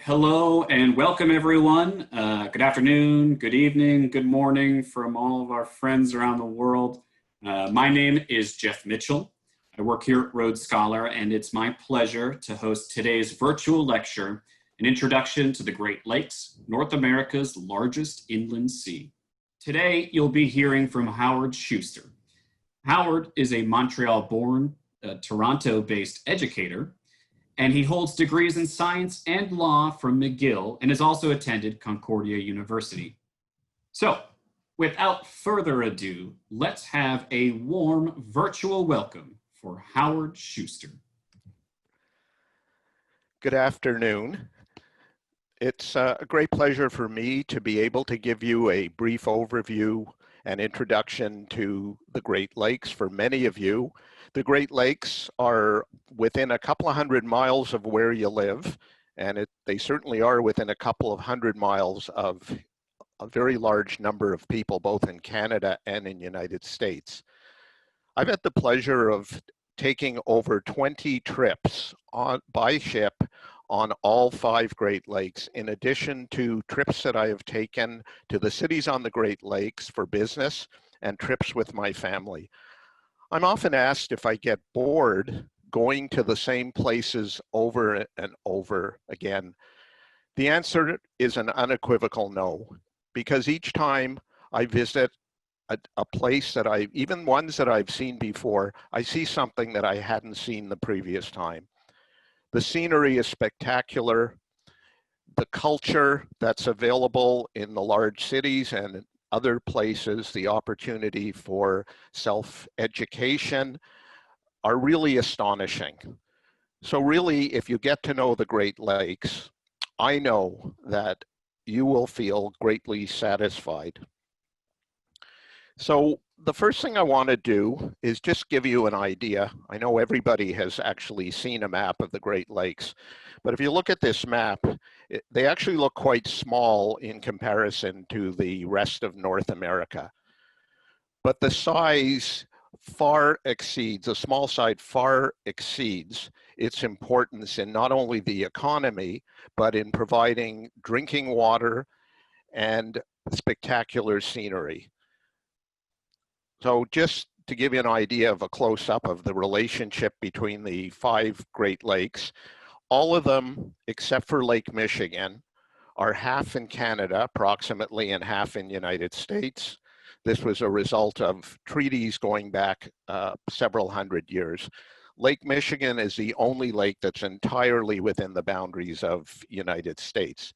Hello and welcome everyone. Good afternoon, good evening, good morning from all of our friends around the world. My name is Jeff Mitchell. I work here at Rhodes Scholar, and it's my pleasure to host today's virtual lecture, An Introduction to the Great Lakes, North America's largest inland sea. Today, you'll be hearing from Howard Shuster. Howard is a Montreal-born, Toronto-based educator, and he holds degrees in science and law from McGill and has also attended Concordia University. So, without further ado, let's have a warm virtual welcome for Howard Shuster. Good afternoon. It's a great pleasure for me to be able to give you a brief overview and introduction to the Great Lakes. For many of you, the Great Lakes are within a couple of hundred miles of where you live, and they certainly are within a couple of hundred miles of a very large number of people, both in Canada and in the United States. I've had the pleasure of taking over 20 trips by ship on all 5 Great Lakes, in addition to trips that I have taken to the cities on the Great Lakes for business and trips with my family. I'm often asked if I get bored going to the same places over and over again. The answer is an unequivocal no, because each time I visit a place that even ones that I've seen before, I see something that I hadn't seen the previous time. The scenery is spectacular. The culture that's available in the large cities and other places, the opportunity for self-education, are really astonishing. So really, if you get to know the Great Lakes, I know that you will feel greatly satisfied. So the first thing I want to do is just give you an idea. I know everybody has actually seen a map of the Great Lakes, but if you look at this map, they actually look quite small in comparison to the rest of North America. But the size far exceeds, the small side far exceeds its importance in not only the economy, but in providing drinking water and spectacular scenery. So just to give you an idea of a close-up of the relationship between the 5 Great Lakes, all of them, except for Lake Michigan, are half in Canada, approximately, and half in the United States. This was a result of treaties going back several hundred years. Lake Michigan is the only lake that's entirely within the boundaries of the United States.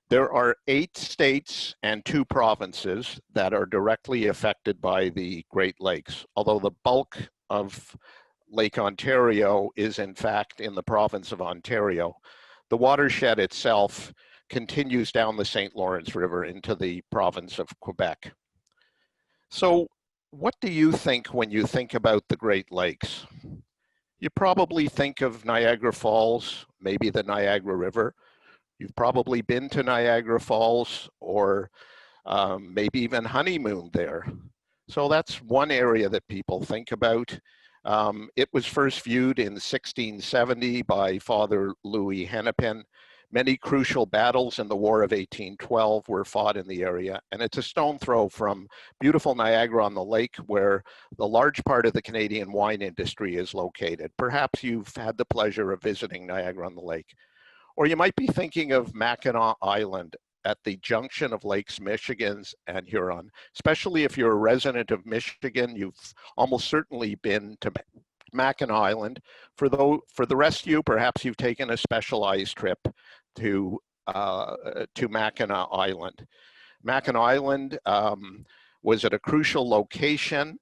There are 8 states and 2 provinces that are directly affected by the Great Lakes, although the bulk of Lake Ontario is in fact in the province of Ontario. The watershed itself continues down the St. Lawrence River into the province of Quebec. So what do you think when you think about the Great Lakes? You probably think of Niagara Falls, maybe the Niagara River. You've probably been to Niagara Falls or maybe even honeymooned there. So that's one area that people think about. It was first viewed in 1670 by Father Louis Hennepin. Many crucial battles in the War of 1812 were fought in the area, and it's a stone throw from beautiful Niagara on the lake, where the large part of the Canadian wine industry is located. Perhaps you've had the pleasure of visiting Niagara on the lake. Or you might be thinking of Mackinac Island at the junction of Lakes Michigan and Huron. Especially if you're a resident of Michigan, you've almost certainly been to Mackinac Island. For the rest of you, perhaps you've taken a specialized trip to Mackinac Island. Mackinac Island was at a crucial location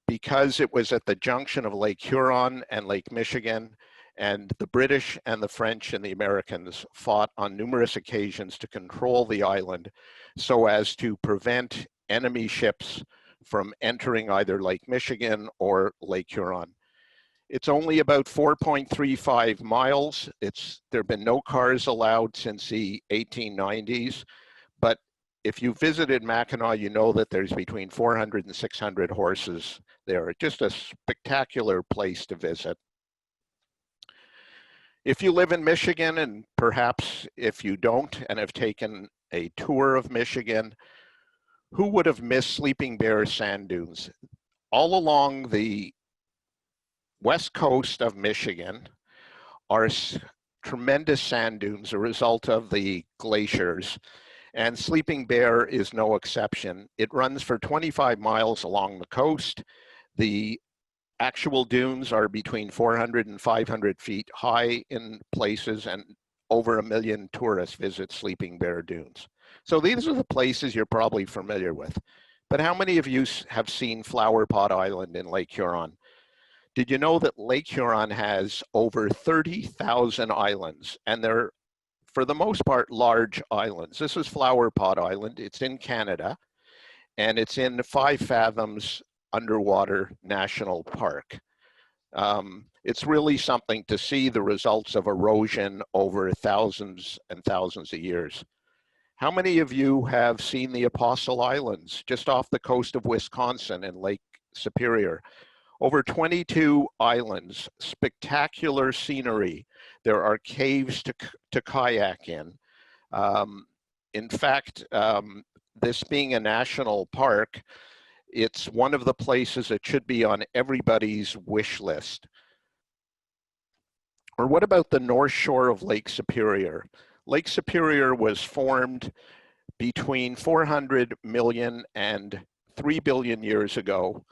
because it was at the junction of Lake Huron and Lake Michigan. And the British and the French and the Americans fought on numerous occasions to control the island so as to prevent enemy ships from entering either Lake Michigan or Lake Huron. It's only about 4.35 miles. There have been no cars allowed since the 1890s, but if you visited Mackinac, you know that there's between 400 and 600 horses there. Just a spectacular place to visit. If you live in Michigan, and perhaps if you don't and have taken a tour of Michigan, who would have missed Sleeping Bear sand dunes? All along the west coast of Michigan are tremendous sand dunes, a result of the glaciers, and Sleeping Bear is no exception. It runs for 25 miles along the coast. The actual dunes are between 400 and 500 feet high in places, and over 1 million tourists visit Sleeping Bear dunes. So these are the places you're probably familiar with. But how many of you have seen Flower Pot Island in Lake Huron? Did you know that Lake Huron has over 30,000 islands, and they're, for the most part, large islands? This is Flower Pot Island. It's in Canada, and it's in 5 Fathoms Underwater National Park. It's really something to see the results of erosion over thousands and thousands of years. How many of you have seen the Apostle Islands just off the coast of Wisconsin in Lake Superior? Over 22 islands, spectacular scenery. There are caves to kayak in. In fact, this being a national park, it's one of the places that should be on everybody's wish list. Or what about the north shore of Lake Superior? Lake Superior was formed between 400 million and 3 billion years ago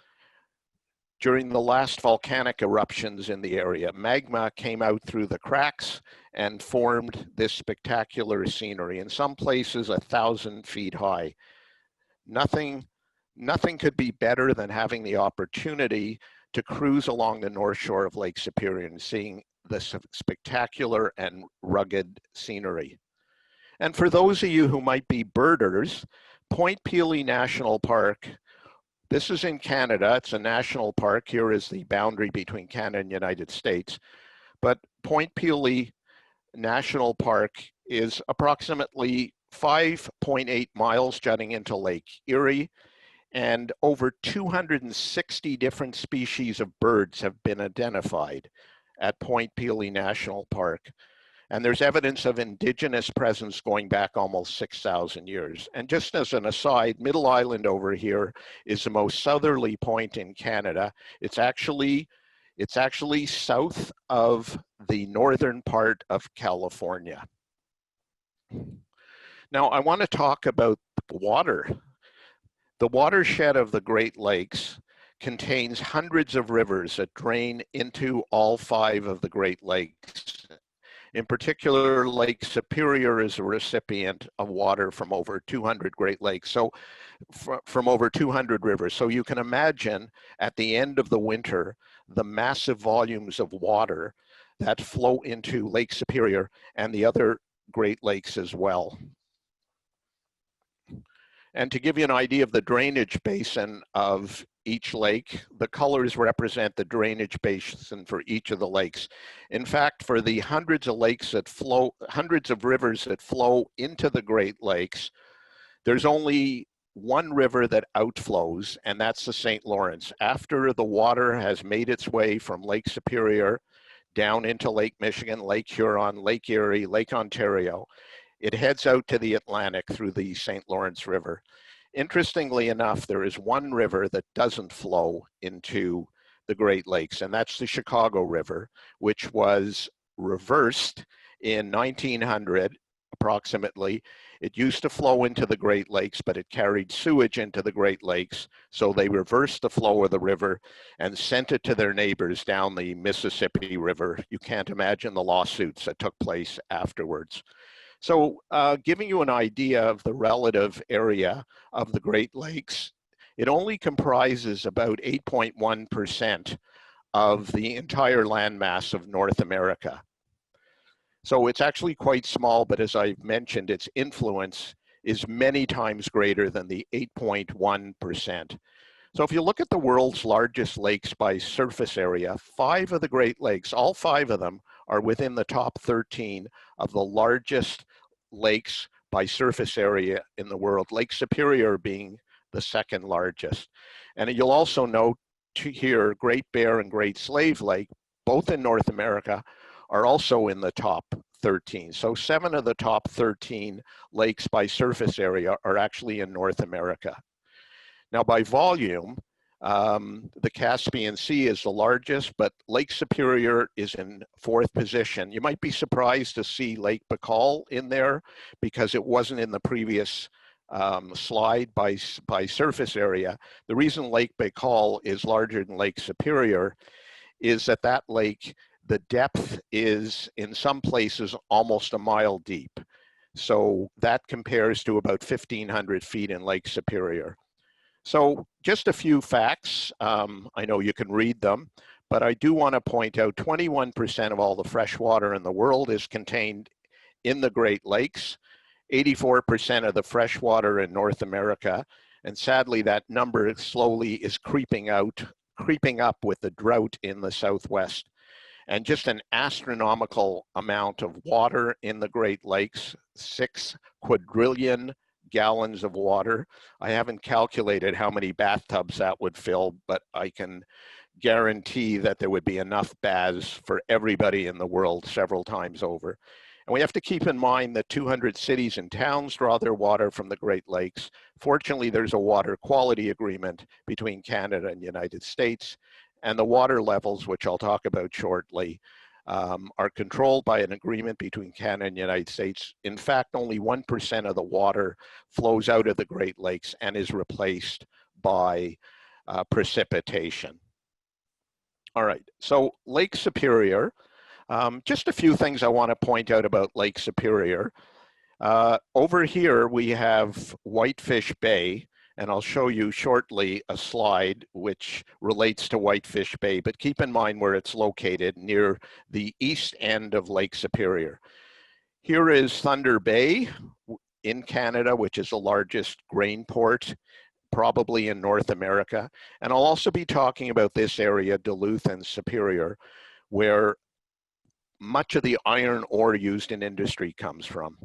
during the last volcanic eruptions in the area. Magma came out through the cracks and formed this spectacular scenery, in some places 1,000 feet high. Nothing could be better than having the opportunity to cruise along the north shore of Lake Superior and seeing the spectacular and rugged scenery. And for those of you who might be birders, Point Pelee National Park, this is in Canada. It's a national park. Here is the boundary between Canada and the United States. But Point Pelee National Park is approximately 5.8 miles jutting into Lake Erie, and over 260 different species of birds have been identified at Point Pelee National Park. And there's evidence of indigenous presence going back almost 6,000 years. And just as an aside, Middle Island over here is the most southerly point in Canada. It's actually south of the northern part of California. Now, I want to talk about water. The watershed of the Great Lakes contains hundreds of rivers that drain into all 5 of the Great Lakes. In particular, Lake Superior is a recipient of water from over 200 Great Lakes, so from over 200 rivers. So you can imagine at the end of the winter, the massive volumes of water that flow into Lake Superior and the other Great Lakes as well. And to give you an idea of the drainage basin of each lake, the colors represent the drainage basin for each of the lakes. In fact, for the hundreds of rivers that flow into the Great Lakes, there's only one river that outflows, and that's the St. Lawrence. After the water has made its way from Lake Superior down into Lake Michigan, Lake Huron, Lake Erie, Lake Ontario, it heads out to the Atlantic through the St. Lawrence River. Interestingly enough, there is one river that doesn't flow into the Great Lakes, and that's the Chicago River, which was reversed in 1900, approximately. It used to flow into the Great Lakes, but it carried sewage into the Great Lakes, so they reversed the flow of the river and sent it to their neighbors down the Mississippi River. You can't imagine the lawsuits that took place afterwards. So giving you an idea of the relative area of the Great Lakes, it only comprises about 8.1% of the entire landmass of North America. So it's actually quite small, but as I've mentioned, its influence is many times greater than the 8.1%. So if you look at the world's largest lakes by surface area, 5 of the Great Lakes, all 5 of them are within the top 13 of the largest lakes by surface area in the world, Lake Superior being the 2nd largest. And you'll also note here, Great Bear and Great Slave Lake, both in North America, are also in the top 13. So 7 of the top 13 lakes by surface area are actually in North America. Now by volume, the Caspian Sea is the largest, but Lake Superior is in 4th position. You might be surprised to see Lake Baikal in there because it wasn't in the previous slide by surface area. The reason Lake Baikal is larger than Lake Superior is that that lake, the depth is in some places almost a mile deep. So that compares to about 1,500 feet in Lake Superior. So just a few facts. I know you can read them, but I do want to point out 21% of all the fresh water in the world is contained in the Great Lakes, 84% of the fresh water in North America, and sadly that number slowly is creeping up with the drought in the Southwest. And just an astronomical amount of water in the Great Lakes, 6 quadrillion gallons of water. I haven't calculated how many bathtubs that would fill, but I can guarantee that there would be enough baths for everybody in the world several times over. And we have to keep in mind that 200 cities and towns draw their water from the Great Lakes. Fortunately, there's a water quality agreement between Canada and the United States, and the water levels, which I'll talk about shortly, are controlled by an agreement between Canada and the United States. In fact, only 1% of the water flows out of the Great Lakes and is replaced by precipitation. All right, so Lake Superior. Just a few things I want to point out about Lake Superior. Over here, we have Whitefish Bay, and I'll show you shortly a slide which relates to Whitefish Bay, but keep in mind where it's located, near the east end of Lake Superior. Here is Thunder Bay in Canada, which is the largest grain port, probably in North America. And I'll also be talking about this area, Duluth and Superior, where much of the iron ore used in industry comes from.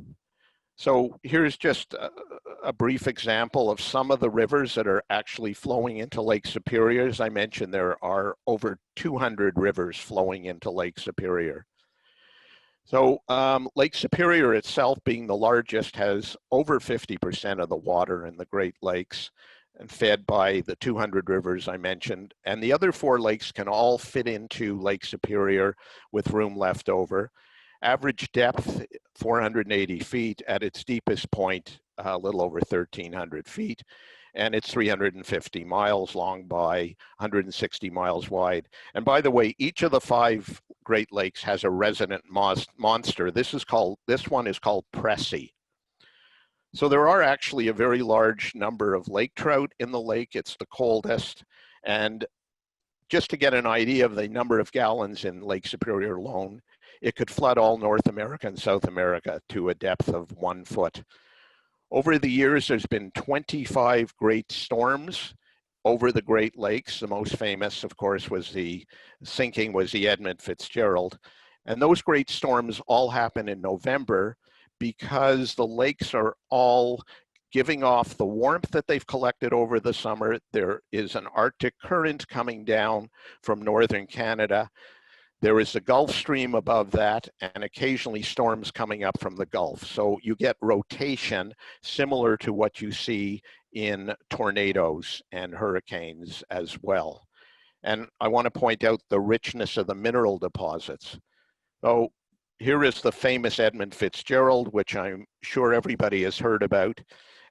So here's just a brief example of some of the rivers that are actually flowing into Lake Superior. As I mentioned, there are over 200 rivers flowing into Lake Superior. So Lake Superior itself, being the largest, has over 50% of the water in the Great Lakes and fed by the 200 rivers I mentioned. And the other 4 lakes can all fit into Lake Superior with room left over. Average depth, 480 feet. At its deepest point, a little over 1,300 feet. And it's 350 miles long by 160 miles wide. And by the way, each of the 5 Great Lakes has a resident monster. This one is called Pressie. So there are actually a very large number of lake trout in the lake. It's the coldest. And just to get an idea of the number of gallons in Lake Superior alone, it could flood all North America and South America to a depth of 1 foot. Over the years, there's been 25 great storms over the Great Lakes. The most famous, of course, was the Edmund Fitzgerald. And those great storms all happen in November because the lakes are all giving off the warmth that they've collected over the summer. There is an Arctic current coming down from northern Canada. There is the Gulf Stream above that, and occasionally storms coming up from the Gulf. So you get rotation similar to what you see in tornadoes and hurricanes as well. And I want to point out the richness of the mineral deposits. So here is the famous Edmund Fitzgerald, which I'm sure everybody has heard about.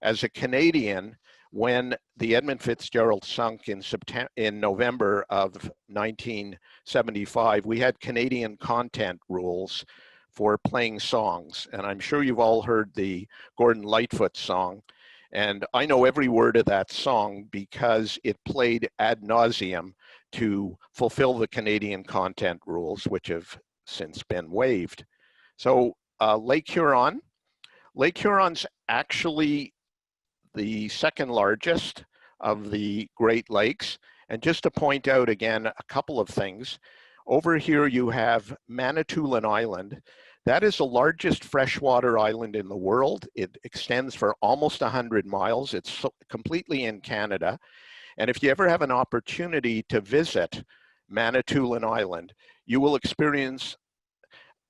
As a Canadian, when the Edmund Fitzgerald sunk in November of 1975, we had Canadian content rules for playing songs. And I'm sure you've all heard the Gordon Lightfoot song. And I know every word of that song because it played ad nauseum to fulfill the Canadian content rules, which have since been waived. So Lake Huron. Lake Huron's actually the second largest of the Great Lakes. And just to point out again, a couple of things. Over here you have Manitoulin Island. That is the largest freshwater island in the world. It extends for almost 100 miles. It's completely in Canada. And if you ever have an opportunity to visit Manitoulin Island, you will experience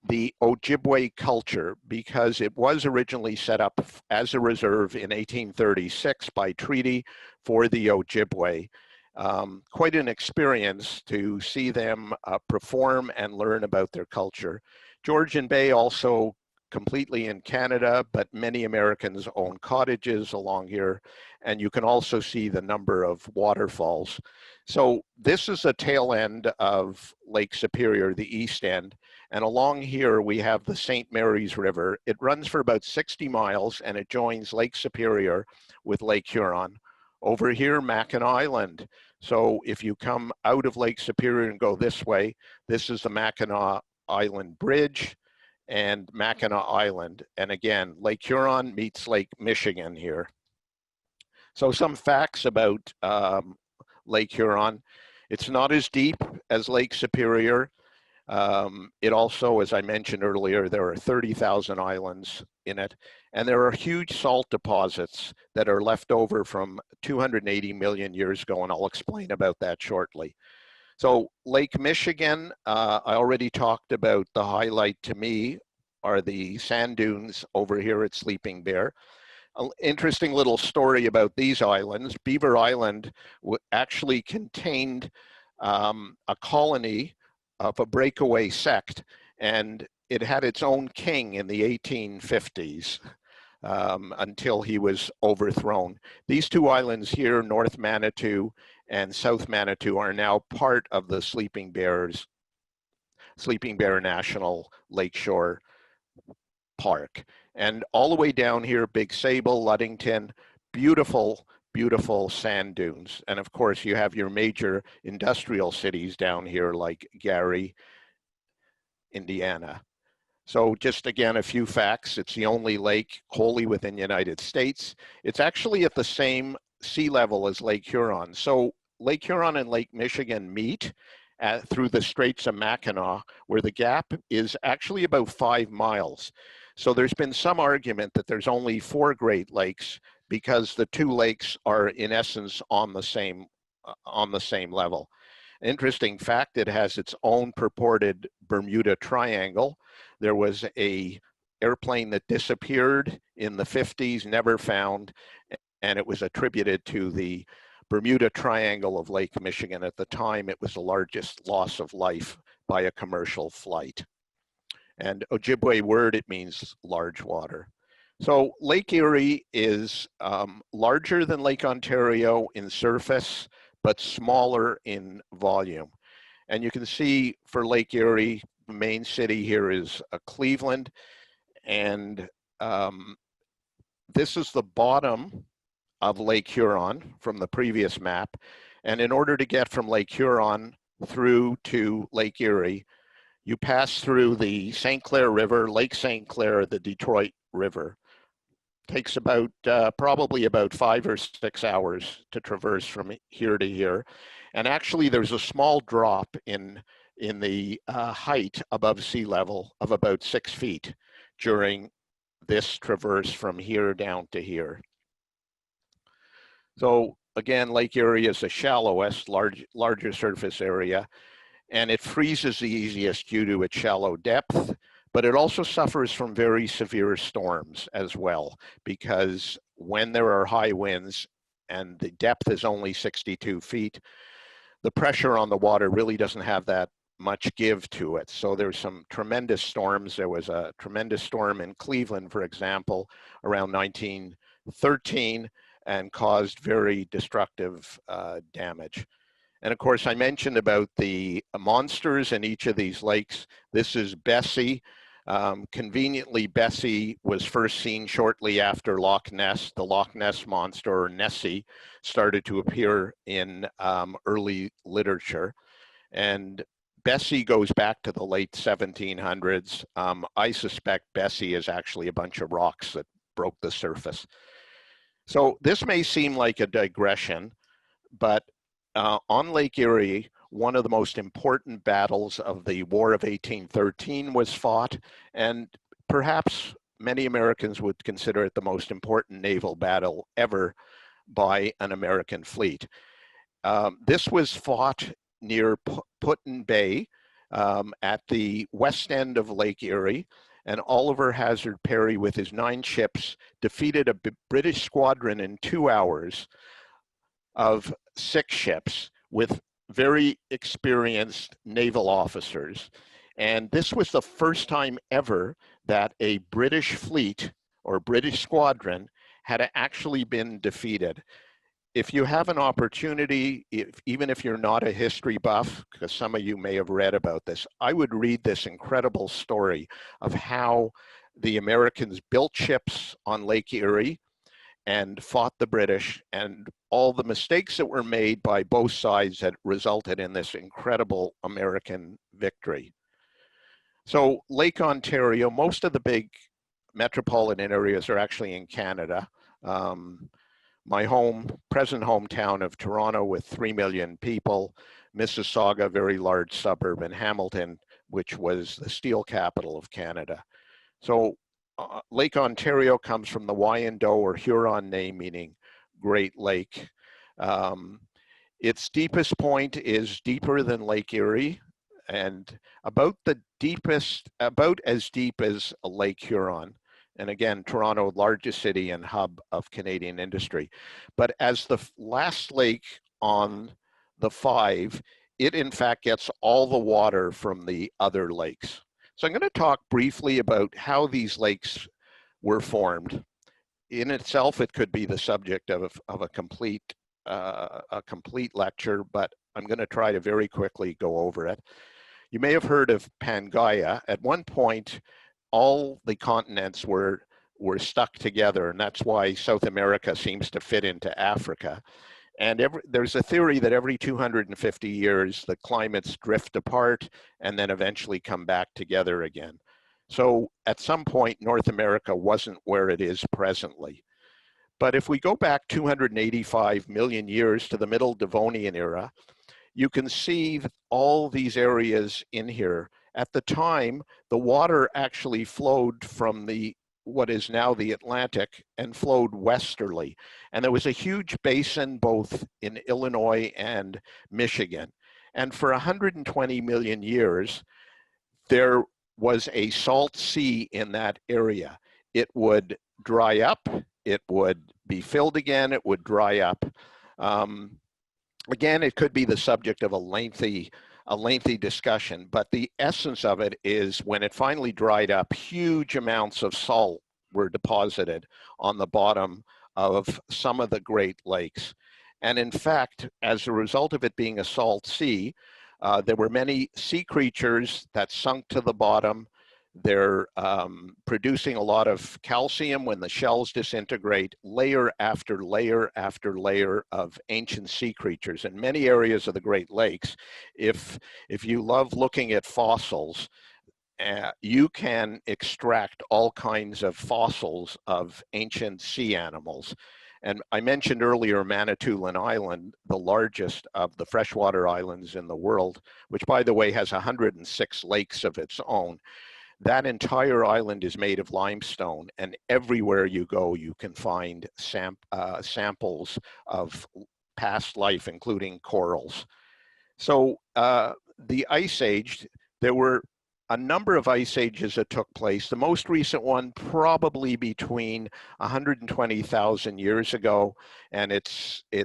the Ojibwe culture, because it was originally set up as a reserve in 1836 by treaty for the Ojibwe. Quite an experience to see them perform and learn about their culture. Georgian Bay also completely in Canada, but many Americans own cottages along here, and you can also see the number of waterfalls. So this is a tail end of Lake Superior, the east end, and along here we have the St. Mary's River. It runs for about 60 miles and it joins Lake Superior with Lake Huron. Over here, Mackinac Island. So if you come out of Lake Superior and go this way, this is the Mackinac Island Bridge and Mackinac Island. And again, Lake Huron meets Lake Michigan here. So some facts about Lake Huron. It's not as deep as Lake Superior. It also, as I mentioned earlier, there are 30,000 islands in it. And there are huge salt deposits that are left over from 280 million years ago, and I'll explain about that shortly. So Lake Michigan, I already talked about. The highlight to me are the sand dunes over here at Sleeping Bear. An interesting little story about these islands. Beaver Island actually contained a colony of a breakaway sect, and it had its own king in the 1850s until he was overthrown. These two islands here, North Manitou and South Manitou, are now part of the Sleeping Bear National Lakeshore Park. And all the way down here, Big Sable, Ludington, beautiful, beautiful sand dunes. And of course, you have your major industrial cities down here like Gary, Indiana. So just again, a few facts. It's the only lake wholly within the United States. It's actually at the same sea level as Lake Huron. So Lake Huron and Lake Michigan meet through the Straits of Mackinac, where the gap is actually about 5 miles. So there's been some argument that there's only 4 Great Lakes because the 2 lakes are in essence on the same level. Interesting fact, it has its own purported Bermuda Triangle. There was a airplane that disappeared in the 50s, never found, and it was attributed to the Bermuda Triangle of Lake Michigan. At the time, it was the largest loss of life by a commercial flight. And Ojibwe word, it means large water. So Lake Erie is larger than Lake Ontario in surface, but smaller in volume. And you can see for Lake Erie, the main city here is Cleveland. And this is the bottom of Lake Huron from the previous map. And in order to get from Lake Huron through to Lake Erie, you pass through the St. Clair River, Lake St. Clair, the Detroit River. Takes about probably about 5 or 6 hours to traverse from here to here. And actually there's a small drop in the height above sea level of about 6 feet during this traverse from here down to here. So again, Lake Erie is the shallowest, larger surface area, and it freezes the easiest due to its shallow depth, but it also suffers from very severe storms as well, because when there are high winds and the depth is only 62 feet, the pressure on the water really doesn't have that much give to it. So there's some tremendous storms. There was a tremendous storm in Cleveland, for example, around 1913, and caused very destructive damage. And of course, I mentioned about the monsters in each of these lakes. This is Bessie. Conveniently, Bessie was first seen shortly after Loch Ness. The Loch Ness monster, or Nessie, started to appear in early literature. And Bessie goes back to the late 1700s. I suspect Bessie is actually a bunch of rocks that broke the surface. So this may seem like a digression, but on Lake Erie, one of the most important battles of the War of 1813 was fought, and perhaps many Americans would consider it the most important naval battle ever by an American fleet. This was fought near Put-in Bay, at the west end of Lake Erie, and Oliver Hazard Perry with his 9 ships defeated a British squadron in 2 hours of 6 ships with very experienced naval officers. And this was the first time ever that a British fleet or British squadron had actually been defeated. If you have an opportunity, even if you're not a history buff, because some of you may have read about this, I would read this incredible story of how the Americans built ships on Lake Erie and fought the British, and all the mistakes that were made by both sides that resulted in this incredible American victory. So Lake Ontario, most of the big metropolitan areas are actually in Canada. My present hometown of Toronto with 3 million people, Mississauga, a very large suburb, and Hamilton, which was the steel capital of Canada. So Lake Ontario comes from the Wyandot or Huron name, meaning Great Lake. Its deepest point is deeper than Lake Erie, and about as deep as Lake Huron. And again, Toronto, largest city and hub of Canadian industry. But as the last lake on the 5, it in fact gets all the water from the other lakes. So I'm going to talk briefly about how these lakes were formed. In itself, it could be the subject of a complete lecture, but I'm going to try to very quickly go over it. You may have heard of Pangaea. At one point, all the continents were stuck together, and that's why South America seems to fit into Africa. And there's a theory that every 250 years, the climates drift apart and then eventually come back together again. So at some point, North America wasn't where it is presently. But if we go back 285 million years to the Middle Devonian era, you can see all these areas in here. At the time, the water actually flowed from what is now the Atlantic and flowed westerly. And there was a huge basin both in Illinois and Michigan. And for 120 million years, there was a salt sea in that area. It would dry up, it would be filled again, it would dry up. Again, it could be the subject of a lengthy discussion, but the essence of it is when it finally dried up, huge amounts of salt were deposited on the bottom of some of the Great Lakes. And in fact, as a result of it being a salt sea, there were many sea creatures that sunk to the bottom. They're producing a lot of calcium when the shells disintegrate, layer after layer after layer of ancient sea creatures. In many areas of the Great Lakes, if you love looking at fossils, you can extract all kinds of fossils of ancient sea animals. And I mentioned earlier Manitoulin Island, the largest of the freshwater islands in the world, which by the way has 106 lakes of its own. That entire island is made of limestone, and everywhere you go, you can find samples of past life, including corals. So the Ice Age, there were a number of ice ages that took place. The most recent one probably between 120,000 years ago, and it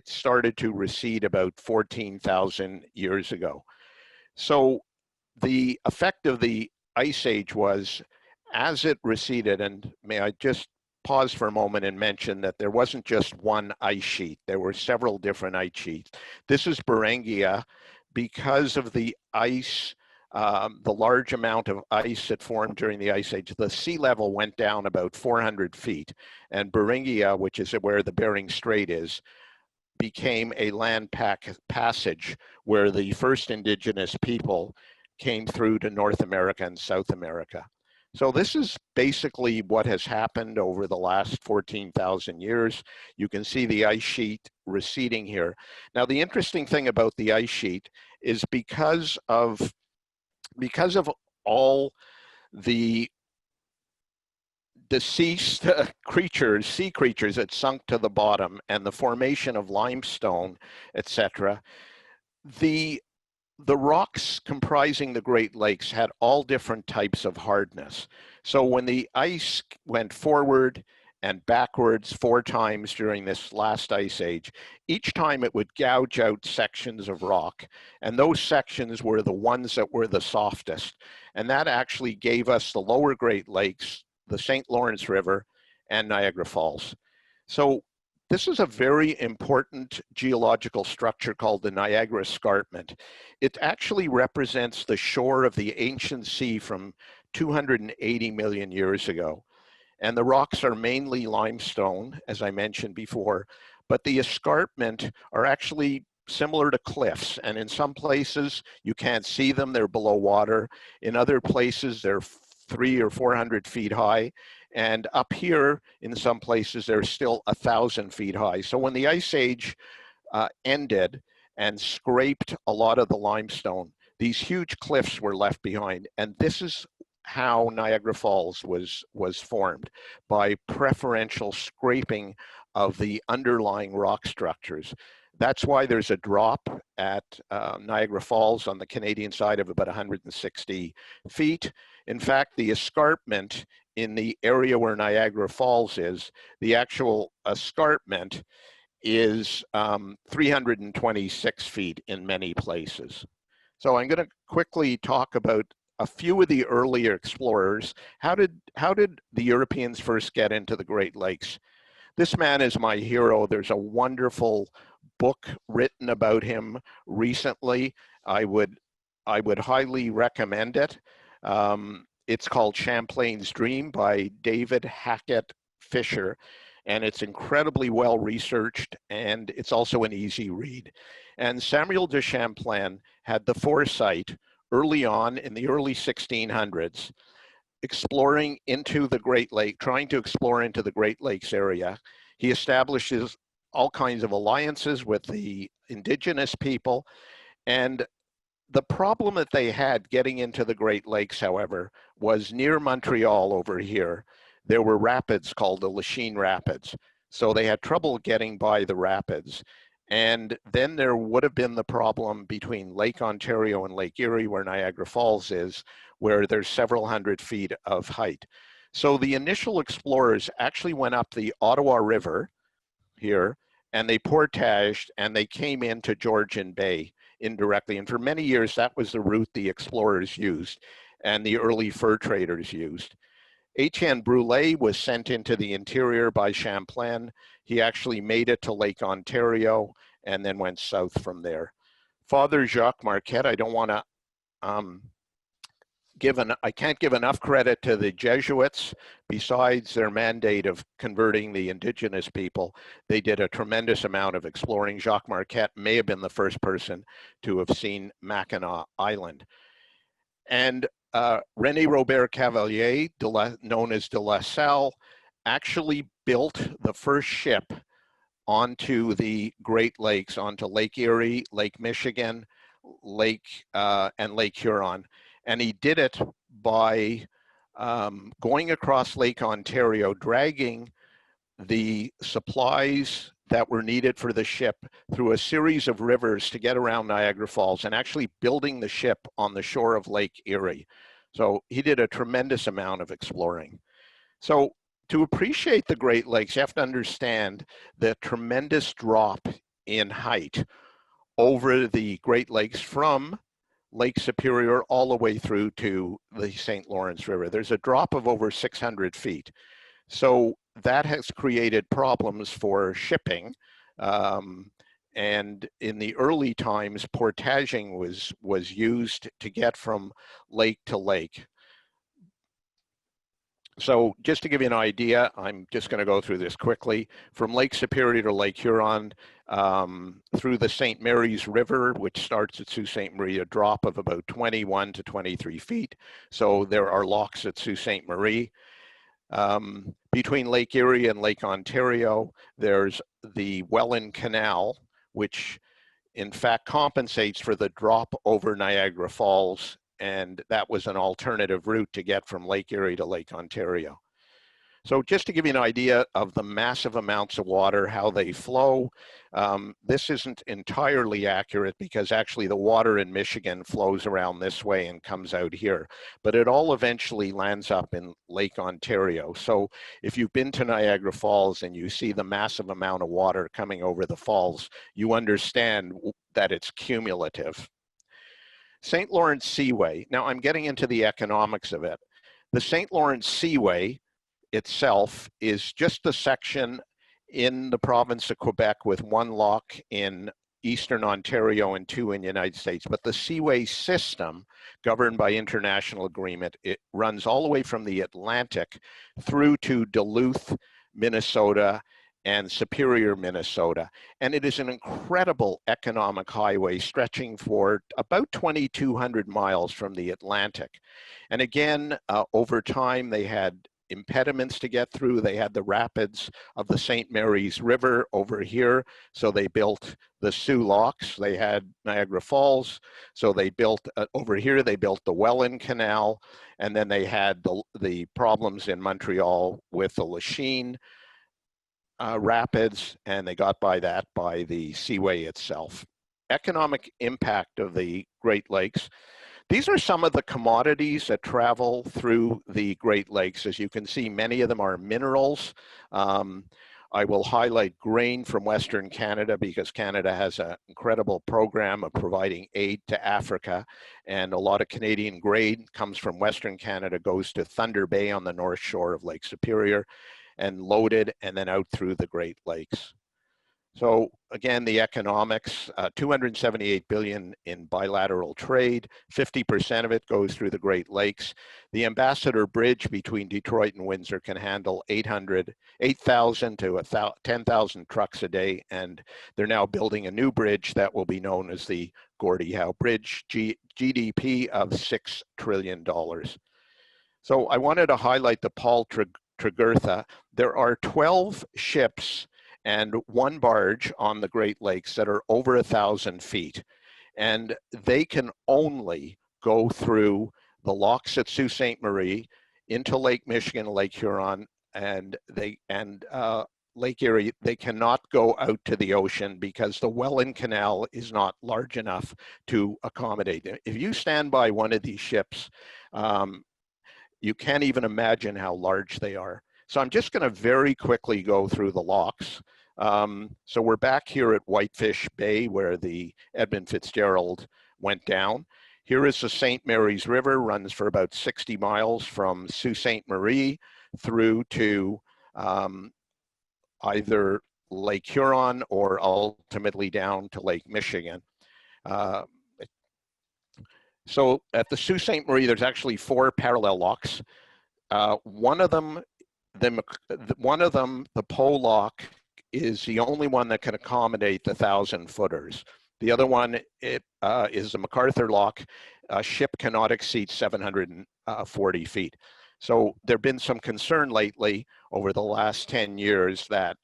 started to recede about 14,000 years ago. So the effect of the Ice Age was, as it receded, and may I just pause for a moment and mention that there wasn't just one ice sheet. There were several different ice sheets. This is Beringia. Because of the ice, the large amount of ice that formed during the Ice Age, the sea level went down about 400 feet. And Beringia, which is where the Bering Strait is, became a land passage where the first indigenous people came through to North America and South America. So this is basically what has happened over the last 14,000 years. You can see the ice sheet receding here. Now, the interesting thing about the ice sheet is because of all the deceased creatures, sea creatures that sunk to the bottom and the formation of limestone, etc., the the rocks comprising the Great Lakes had all different types of hardness. So when the ice went forward and backwards 4 times during this last ice age, each time it would gouge out sections of rock, and those sections were the ones that were the softest. And that actually gave us the lower Great Lakes, the St. Lawrence River, and Niagara Falls. So this is a very important geological structure called the Niagara Escarpment. It actually represents the shore of the ancient sea from 280 million years ago. And the rocks are mainly limestone, as I mentioned before, but the escarpment are actually similar to cliffs. And in some places, you can't see them, they're below water. In other places, they're 300 or 400 feet high. And up here, in some places, they're still 1,000 feet high. So when the Ice Age ended and scraped a lot of the limestone, these huge cliffs were left behind. And this is how Niagara Falls was formed, by preferential scraping of the underlying rock structures. That's why there's a drop at Niagara Falls on the Canadian side of about 160 feet. In fact, the escarpment in the area where Niagara Falls is, the actual escarpment is 326 feet in many places. So I'm going to quickly talk about a few of the earlier explorers. How did the Europeans first get into the Great Lakes? This man is my hero. There's a wonderful book written about him recently. I would highly recommend it. It's called Champlain's Dream by David Hackett Fisher, and it's incredibly well researched, and it's also an easy read. And Samuel de Champlain had the foresight early on in the early 1600s, exploring into the Great Lake, trying to explore into the Great Lakes area. He establishes all kinds of alliances with the indigenous people. And the problem that they had getting into the Great Lakes, however, was near Montreal over here, there were rapids called the Lachine Rapids. So they had trouble getting by the rapids. And then there would have been the problem between Lake Ontario and Lake Erie, where Niagara Falls is, where there's several hundred feet of height. So the initial explorers actually went up the Ottawa River here, and they portaged, and they came into Georgian Bay indirectly. And for many years, that was the route the explorers used and the early fur traders used. Etienne Brulé was sent into the interior by Champlain. He actually made it to Lake Ontario and then went south from there. Father Jacques Marquette, I don't want to I can't give enough credit to the Jesuits. Besides their mandate of converting the indigenous people, they did a tremendous amount of exploring. Jacques Marquette may have been the first person to have seen Mackinac Island. And Rene-Robert Cavalier, known as de La Salle, actually built the first ship onto the Great Lakes, onto Lake Erie, Lake Michigan, and Lake Huron. And he did it by going across Lake Ontario, dragging the supplies that were needed for the ship through a series of rivers to get around Niagara Falls, and actually building the ship on the shore of Lake Erie. So he did a tremendous amount of exploring. So to appreciate the Great Lakes, you have to understand the tremendous drop in height over the Great Lakes from Lake Superior all the way through to the St. Lawrence River. There's a drop of over 600 feet. So that has created problems for shipping. And in the early times, portaging was used to get from lake to lake. So just to give you an idea, I'm just going to go through this quickly. From Lake Superior to Lake Huron, through the St. Mary's River, which starts at Sault Ste. Marie, a drop of about 21 to 23 feet. So there are locks at Sault Ste. Marie. Between Lake Erie and Lake Ontario, there's the Welland Canal, which in fact compensates for the drop over Niagara Falls, and that was an alternative route to get from Lake Erie to Lake Ontario. So just to give you an idea of the massive amounts of water, how they flow, this isn't entirely accurate because actually the water in Michigan flows around this way and comes out here, but it all eventually lands up in Lake Ontario. So if you've been to Niagara Falls and you see the massive amount of water coming over the falls, you understand that it's cumulative. St. Lawrence Seaway, now I'm getting into the economics of it. The St. Lawrence Seaway itself is just a section in the province of Quebec with one lock in Eastern Ontario and two in the United States. But the Seaway system, governed by international agreement, it runs all the way from the Atlantic through to Duluth, Minnesota, and Superior, Minnesota. And it is an incredible economic highway stretching for about 2,200 miles from the Atlantic. And again, over time, they had impediments to get through. They had the rapids of the St. Mary's River over here, so they built the Soo Locks. They had Niagara Falls, so they built over here, they built the Welland Canal, and then they had the problems in Montreal with the Lachine rapids, and they got by that by the Seaway itself. Economic impact of the Great Lakes. These are some of the commodities that travel through the Great Lakes. As you can see, many of them are minerals. I will highlight grain from Western Canada because Canada has an incredible program of providing aid to Africa. And a lot of Canadian grain comes from Western Canada, goes to Thunder Bay on the north shore of Lake Superior and loaded and then out through the Great Lakes. So again, the economics, 278 billion in bilateral trade, 50% of it goes through the Great Lakes. The Ambassador Bridge between Detroit and Windsor can handle 8,000 to 10,000 trucks a day, and they're now building a new bridge that will be known as the Gordie Howe Bridge, GDP of $6 trillion. So I wanted to highlight the Paul Tregurtha. There are 12 ships and one barge on the Great Lakes that are over 1,000 feet. And they can only go through the locks at Sault Ste. Marie into Lake Michigan, Lake Huron, and Lake Erie. They cannot go out to the ocean because the Welland Canal is not large enough to accommodate them. If you stand by one of these ships, you can't even imagine how large they are. So I'm just going to very quickly go through the locks. So we're back here at Whitefish Bay where the Edmund Fitzgerald went down. Here is the St. Mary's River, runs for about 60 miles from Sault Ste. Marie through to either Lake Huron or ultimately down to Lake Michigan. So at the Sault Ste. Marie, there's actually 4 parallel locks. One of them, the pole lock, is the only one that can accommodate the 1,000-footers. The other one is the MacArthur lock. A ship cannot exceed 740 feet. So there've been some concern lately over the last 10 years that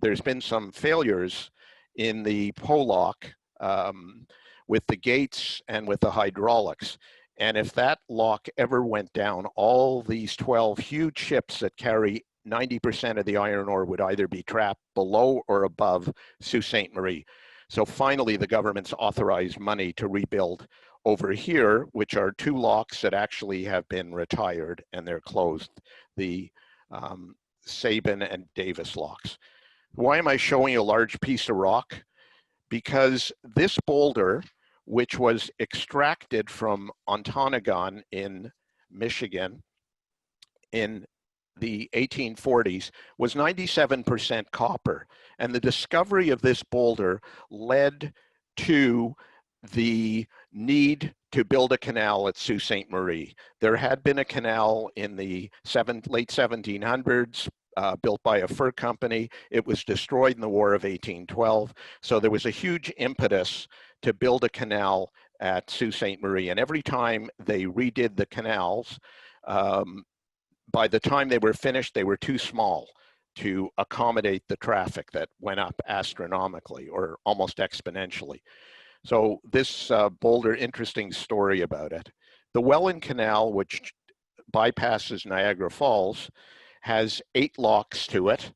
there's been some failures in the pole lock with the gates and with the hydraulics. And if that lock ever went down, all these 12 huge ships that carry 90% of the iron ore would either be trapped below or above Sault Ste. Marie. So finally, the government's authorized money to rebuild over here, which are 2 locks that actually have been retired and they're closed, the Sabin and Davis locks. Why am I showing you a large piece of rock? Because this boulder, which was extracted from Ontonagon in Michigan in the 1840s, was 97% copper. And the discovery of this boulder led to the need to build a canal at Sault Ste. Marie. There had been a canal in the late 1700s, built by a fur company. It was destroyed in the War of 1812. So there was a huge impetus to build a canal at Sault Ste. Marie. And every time they redid the canals, by the time they were finished, they were too small to accommodate the traffic that went up astronomically or almost exponentially. So this boulder, interesting story about it. The Welland Canal, which bypasses Niagara Falls, has 8 locks to it.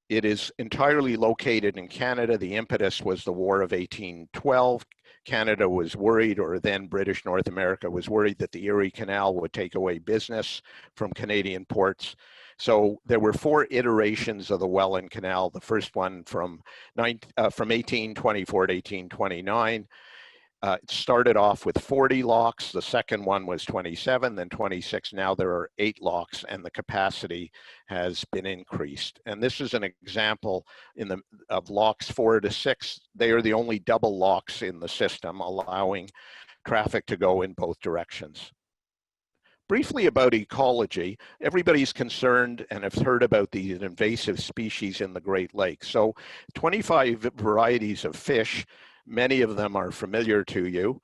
It is entirely located in Canada. The impetus was the War of 1812. Canada was worried, or then British North America was worried, that the Erie Canal would take away business from Canadian ports. So there were 4 iterations of the Welland Canal. The first one from 1824 to 1829. It started off with 40 locks. The second one was 27, then 26. Now there are 8 locks, and the capacity has been increased. And this is an example of locks 4 to 6. They are the only double locks in the system, allowing traffic to go in both directions. Briefly about ecology, everybody's concerned and have heard about these invasive species in the Great Lakes. So 25 varieties of fish. Many of them are familiar to you,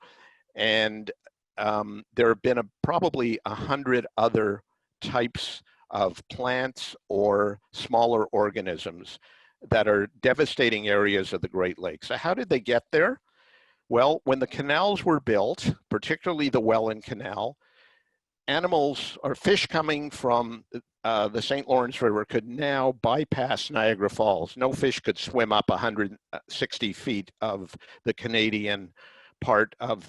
and there have been probably 100 other types of plants or smaller organisms that are devastating areas of the Great Lakes. So how did they get there? Well, when the canals were built, particularly the Welland Canal, animals or fish coming from the St. Lawrence River could now bypass Niagara Falls. No fish could swim up 160 feet of the Canadian part of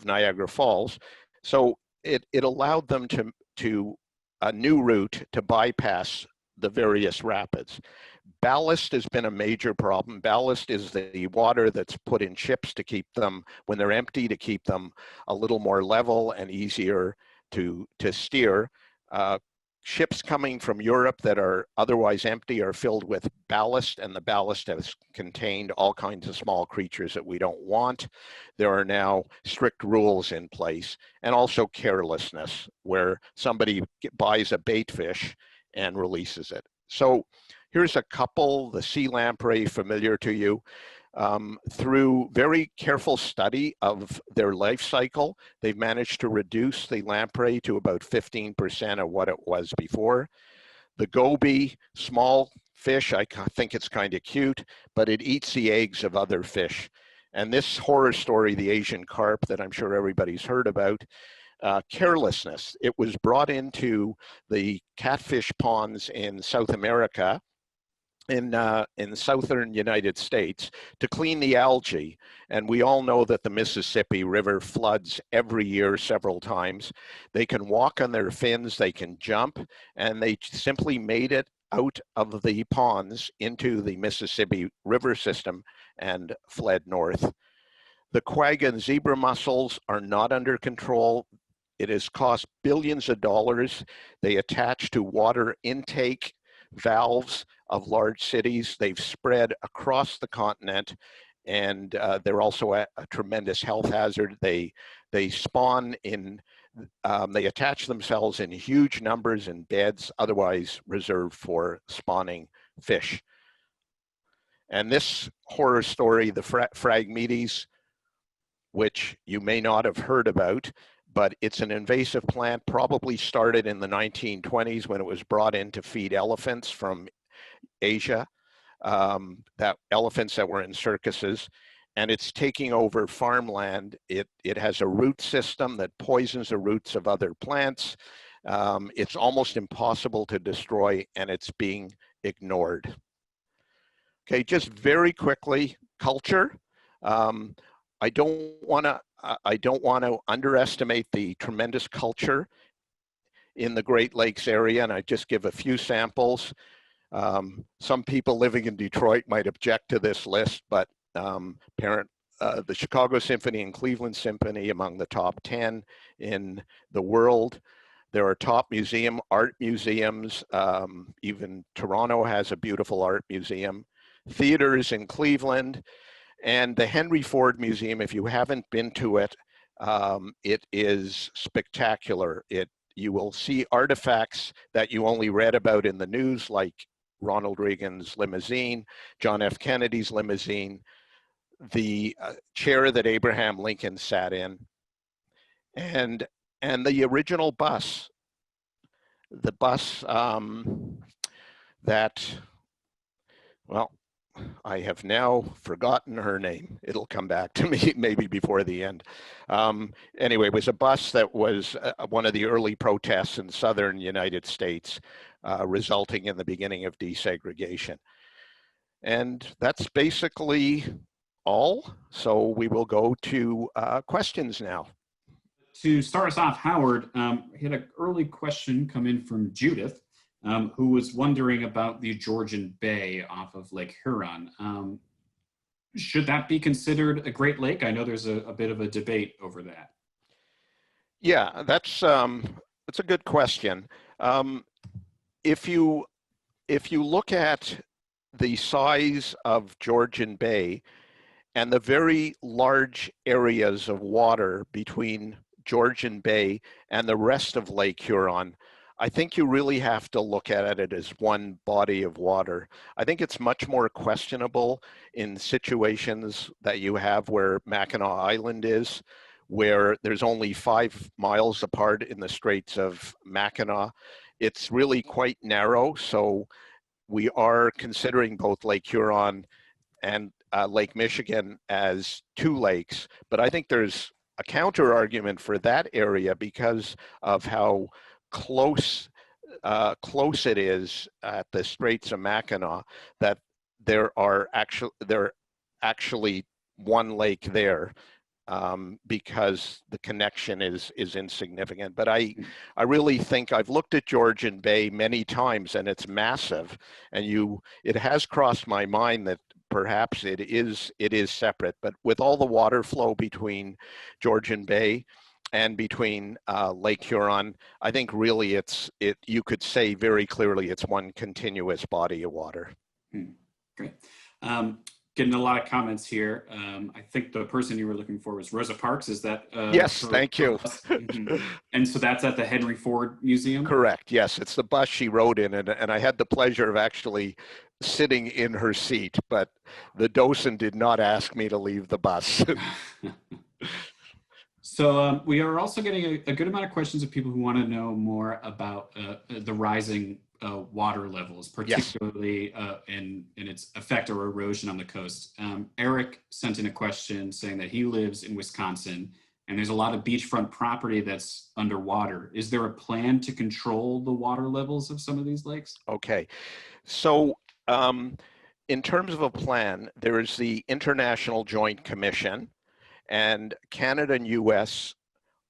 Niagara Falls. So it allowed them to a new route to bypass the various rapids. Ballast has been a major problem. Ballast is the water that's put in ships to keep them, when they're empty, to keep them a little more level and easier to steer. Ships coming from Europe that are otherwise empty are filled with ballast, and the ballast has contained all kinds of small creatures that we don't want. There are now strict rules in place, and also carelessness, where somebody buys a bait fish and releases it. So here's a couple, the sea lamprey, familiar to you. Through very careful study of their life cycle, they've managed to reduce the lamprey to about 15% of what it was before. The gobi, small fish, I think it's kind of cute, but it eats the eggs of other fish. And this horror story, the Asian carp, that I'm sure everybody's heard about, carelessness. It was brought into the catfish ponds in South America, in southern United States, to clean the algae. And we all know that the Mississippi River floods every year several times. They can walk on their fins, they can jump, and they simply made it out of the ponds into the Mississippi River system and fled north. The quagga and zebra mussels are not under control. It has cost billions of dollars. They attach to water intake valves of large cities. They've spread across the continent, and they're also a tremendous health hazard. They spawn in, they attach themselves in huge numbers in beds otherwise reserved for spawning fish. And this horror story, the Phragmites, which you may not have heard about, but it's an invasive plant, probably started in the 1920s when it was brought in to feed elephants from Asia, that elephants that were in circuses, and it's taking over farmland. It has a root system that poisons the roots of other plants. It's almost impossible to destroy, and it's being ignored. Okay, just very quickly, culture. I don't want to underestimate the tremendous culture in the Great Lakes area, and I just give a few samples. Some people living in Detroit might object to this list, but the Chicago Symphony and Cleveland Symphony among the top 10 in the world. There are top art museums. Even Toronto has a beautiful art museum. Theaters in Cleveland. And the Henry Ford Museum, if you haven't been to it, it is spectacular. You will see artifacts that you only read about in the news, like Ronald Reagan's limousine, John F. Kennedy's limousine, the chair that Abraham Lincoln sat in, and the original bus, the bus that, well, I have now forgotten her name. It'll come back to me maybe before the end. Anyway, it was a bus that was one of the early protests in southern United States, resulting in the beginning of desegregation. And that's basically all. So we will go to questions now. To start us off, Howard, we had an early question come in from Judith, who was wondering about the Georgian Bay off of Lake Huron. Should that be considered a Great Lake? I know there's a bit of a debate over that. Yeah, that's a good question. If you look at the size of Georgian Bay and the very large areas of water between Georgian Bay and the rest of Lake Huron, I think you really have to look at it as one body of water. I think it's much more questionable in situations that you have where Mackinac Island is, where there's only 5 miles apart in the Straits of Mackinac. It's really quite narrow, so we are considering both Lake Huron and Lake Michigan as 2 lakes, but I think there's a counter argument for that area because of how close it is at the Straits of Mackinac, that there actually one lake there, because the connection is insignificant. But I really think I've looked at Georgian Bay many times, and it's massive, and it has crossed my mind that perhaps it is separate, but with all the water flow between Georgian Bay and between Lake Huron, I think really you could say very clearly it's one continuous body of water. Great. Getting a lot of comments here. I think the person you were looking for was Rosa Parks. Is that? Yes, thank you. Mm-hmm. And so that's at the Henry Ford Museum? Correct, yes. It's the bus she rode in, and I had the pleasure of actually sitting in her seat, but the docent did not ask me to leave the bus. So we are also getting a good amount of questions of people who want to know more about the rising water levels, particularly in its effect or erosion on the coast. Eric sent in a question saying that he lives in Wisconsin and there's a lot of beachfront property that's underwater. Is there a plan to control the water levels of some of these lakes? Okay, so in terms of a plan, there is the International Joint Commission, and Canada and US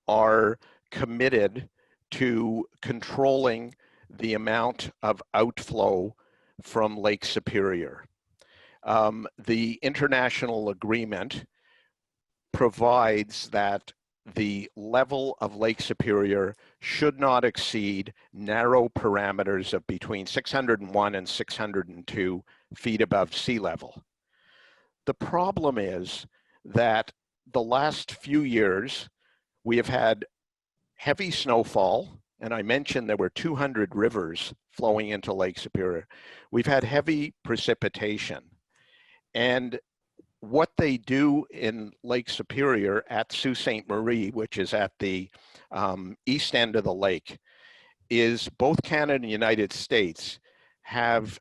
are committed to controlling the amount of outflow from Lake Superior. The international agreement provides that the level of Lake Superior should not exceed narrow parameters of between 601 and 602 feet above sea level. The problem is that the last few years, we have had heavy snowfall, and I mentioned there were 200 rivers flowing into Lake Superior. We've had heavy precipitation. And what they do in Lake Superior at Sault Ste. Marie, which is at the east end of the lake, is both Canada and the United States have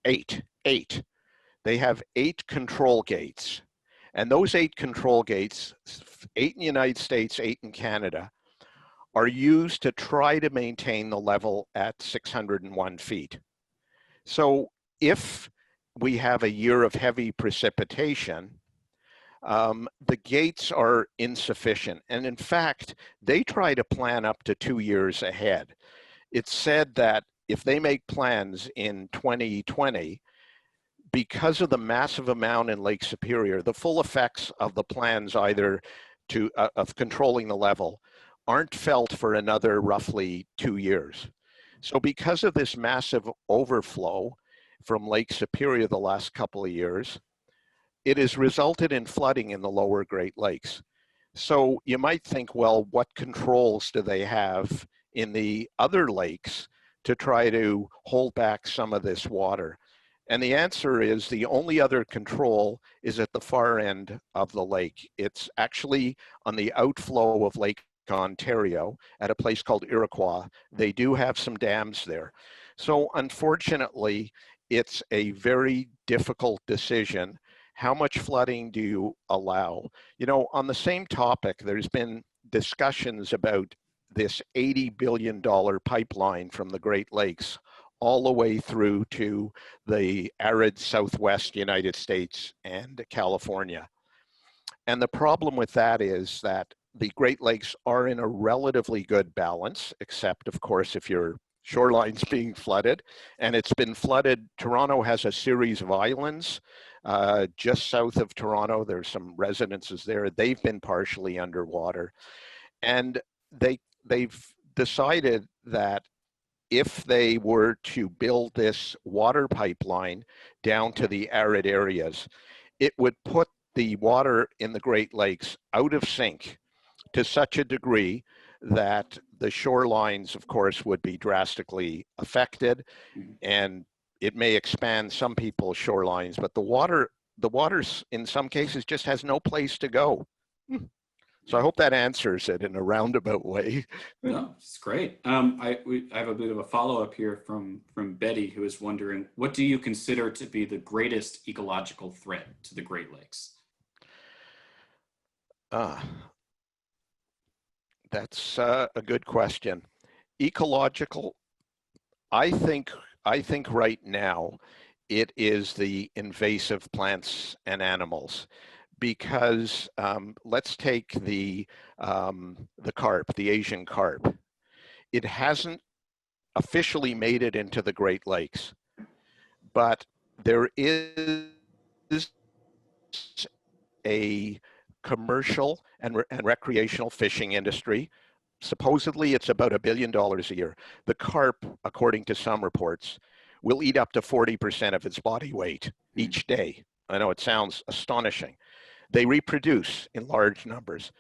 eight. They have 8 control gates. And those 8 control gates, 8 in the United States, 8 in Canada, are used to try to maintain the level at 601 feet. So if we have a year of heavy precipitation, the gates are insufficient. And in fact, they try to plan up to 2 years ahead. It's said that if they make plans in 2020, because of the massive amount in Lake Superior, the full effects of the plans either of controlling the level aren't felt for another roughly 2 years. So because of this massive overflow from Lake Superior the last couple of years, it has resulted in flooding in the lower Great Lakes. So you might think, well, what controls do they have in the other lakes to try to hold back some of this water? And the answer is the only other control is at the far end of the lake. It's actually on the outflow of Lake Ontario at a place called Iroquois. They do have some dams there. So unfortunately, it's a very difficult decision. How much flooding do you allow? You know, on the same topic, there's been discussions about this $80 billion pipeline from the Great Lakes all the way through to the arid Southwest United States and California. And the problem with that is that the Great Lakes are in a relatively good balance, except of course, if your shoreline's being flooded, and it's been flooded. Toronto has a series of islands just south of Toronto. There's some residences there. They've been partially underwater. And they've decided that if they were to build this water pipeline down to the arid areas, it would put the water in the Great Lakes out of sync to such a degree that the shorelines, of course, would be drastically affected, and it may expand some people's shorelines, but the water in some cases just has no place to go. So I hope that answers it in a roundabout way. No, it's great. I have a bit of a follow-up here from Betty, who is wondering, what do you consider to be the greatest ecological threat to the Great Lakes? That's a good question. Ecological, I think right now it is the invasive plants and animals, because let's take the carp, the Asian carp. It hasn't officially made it into the Great Lakes, but there is a commercial and recreational fishing industry. Supposedly it's about $1 billion a year. The carp, according to some reports, will eat up to 40% of its body weight each day. I know it sounds astonishing. They reproduce in large numbers.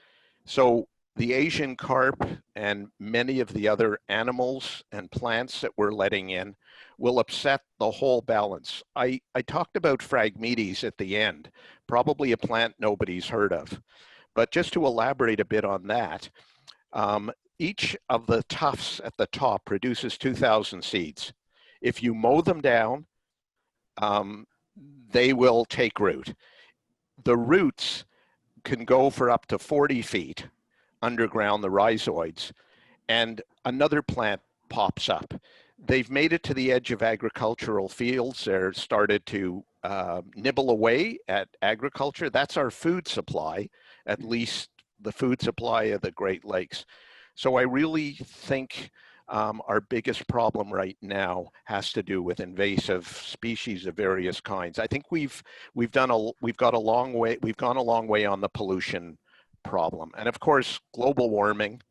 So the Asian carp and many of the other animals and plants that we're letting in will upset the whole balance. I talked about Phragmites at the end, probably a plant nobody's heard of. But just to elaborate a bit on that, each of the tufts at the top produces 2,000 seeds. If you mow them down, they will take root. The roots can go for up to 40 feet underground, the rhizoids, and another plant pops up. They've made it to the edge of agricultural fields. They're started to nibble away at agriculture. That's our food supply, at least the food supply of the Great Lakes. So I really think our biggest problem right now has to do with invasive species of various kinds. I think we've gone a long way on the pollution problem, and of course, global warming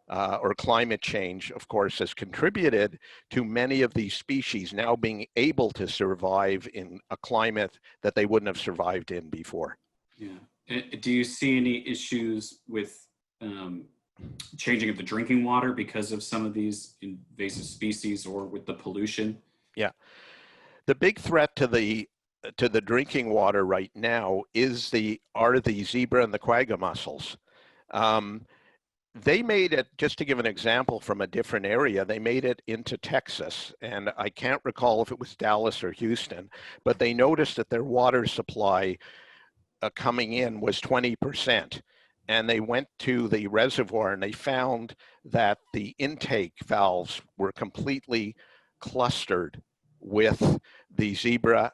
or climate change, of course, has contributed to many of these species now being able to survive in a climate that they wouldn't have survived in before. Yeah. Do you see any issues with changing of the drinking water because of some of these invasive species or with the pollution? Yeah. The big threat to the drinking water right now are the zebra and the quagga mussels. They made it, just to give an example from a different area, they made it into Texas, and I can't recall if it was Dallas or Houston, but they noticed that their water supply coming in was 20%. And they went to the reservoir and they found that the intake valves were completely clustered with the zebra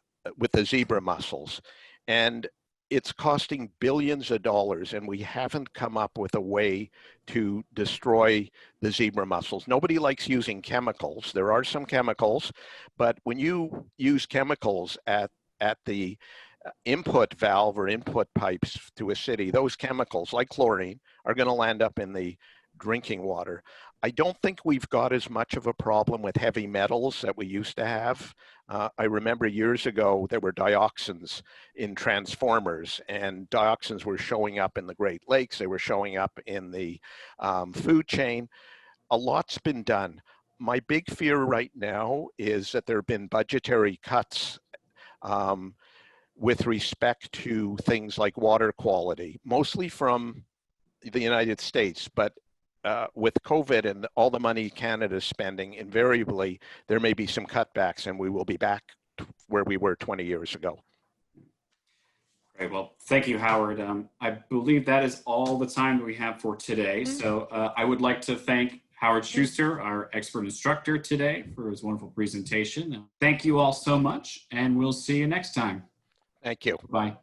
mussels. And it's costing billions of dollars, and we haven't come up with a way to destroy the zebra mussels. Nobody likes using chemicals. There are some chemicals, but when you use chemicals at the input valve or input pipes to a city, those chemicals like chlorine are going to land up in the drinking water. I don't think we've got as much of a problem with heavy metals that we used to have. I remember years ago there were dioxins in transformers, and dioxins were showing up in the Great Lakes. They were showing up in the food chain. A lot's been done. My big fear right now is that there have been budgetary cuts with respect to things like water quality, mostly from the United States, but with COVID and all the money Canada's spending, invariably there may be some cutbacks, and we will be back where we were 20 years ago. Great. Well, thank you, Howard. I believe that is all the time that we have for today. So I would like to thank Howard Shuster, our expert instructor today, for his wonderful presentation. Thank you all so much, and we'll see you next time. Thank you. Bye.